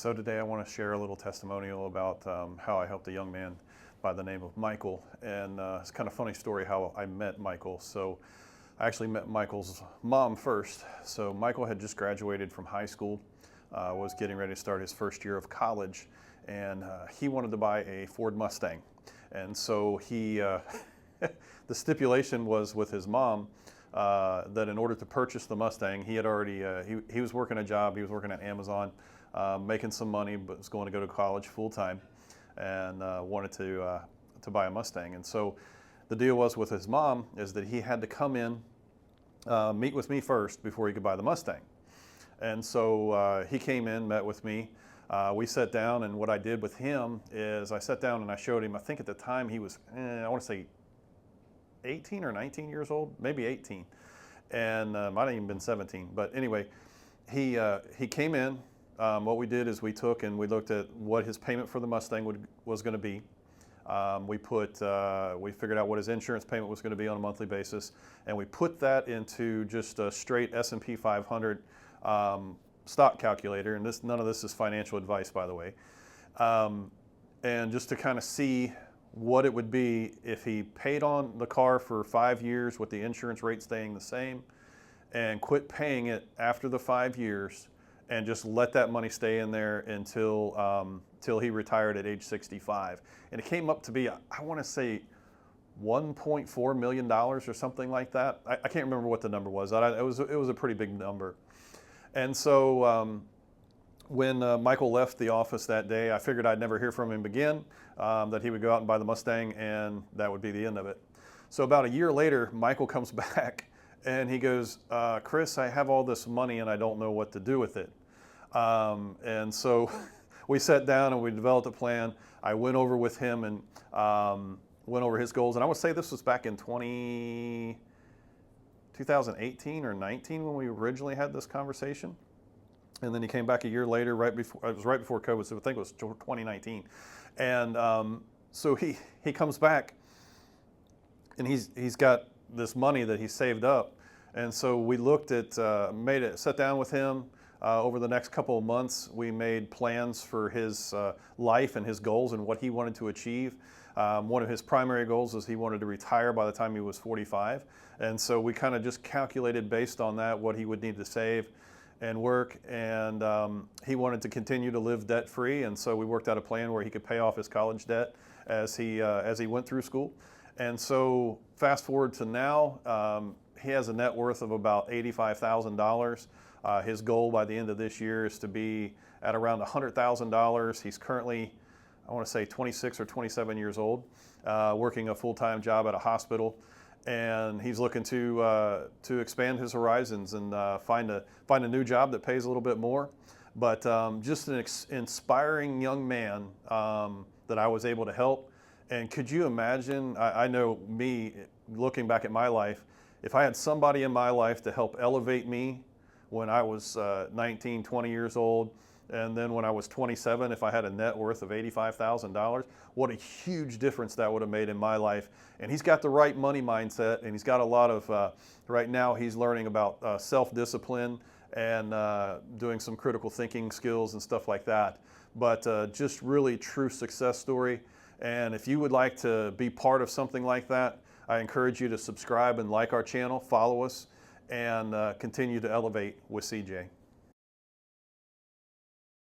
So today I want to share a little testimonial about how I helped a young man by the name of Michael. And it's kind of a funny story how I met Michael. So I actually met Michael's mom first. So Michael had just graduated from high school, was getting ready to start his first year of college, and he wanted to buy a Ford Mustang. And so he, the stipulation was with his mom that in order to purchase the Mustang, he had already, he was working a job, he was working at Amazon, making some money, but was going to go to college full time, and wanted to buy a Mustang. And so the deal was with his mom is that he had to come in, meet with me first before he could buy the Mustang. And so he came in, met with me. We sat down, and what I did with him is I sat down and I showed him, I think at the time he was, I want to say 18 or 19 years old, maybe 18, and might have even been 17. But anyway, he came in. What we did is we took and we looked at what his payment for the Mustang was going to be. We figured out what his insurance payment was going to be on a monthly basis, and we put that into just a straight S&P 500 stock calculator. And none of this is financial advice, by the way. And just to kind of see what it would be if he paid on the car for 5 years with the insurance rate staying the same, and quit paying it after the 5 years, and just let that money stay in there until till he retired at age 65. And it came up to be, I want to say, $1.4 million or something like that. I can't remember what the number was. It was a pretty big number. And so when Michael left the office that day, I figured I'd never hear from him again, that he would go out and buy the Mustang, and that would be the end of it. So about a year later, Michael comes back and he goes, Chris, I have all this money and I don't know what to do with it. And so we sat down and we developed a plan. I went over with him and went over his goals. And I would say this was back in 2018 or 19 when we originally had this conversation. And then he came back a year later, it was right before COVID, so I think it was 2019. And so he comes back, and he's got this money that he saved up. And so we looked at, sat down with him. Over the next couple of months, we made plans for his life and his goals and what he wanted to achieve. One of his primary goals is he wanted to retire by the time he was 45. And so we kind of just calculated based on that what he would need to save and work. And he wanted to continue to live debt-free. And so we worked out a plan where he could pay off his college debt as he went through school. And so fast forward to now, he has a net worth of about $85,000. His goal by the end of this year is to be at around $100,000. He's currently, I want to say 26 or 27 years old, working a full-time job at a hospital. And he's looking to expand his horizons and find a new job that pays a little bit more. But just an inspiring young man that I was able to help. And could you imagine, I know me, looking back at my life, if I had somebody in my life to help elevate me when I was 19, 20 years old, and then when I was 27, if I had a net worth of $85,000, what a huge difference that would have made in my life. And he's got the right money mindset, and he's got a lot of, right now he's learning about self-discipline and doing some critical thinking skills and stuff like that. But just really true success story. And if you would like to be part of something like that, I encourage you to subscribe and like our channel, follow us, and continue to elevate with CJ.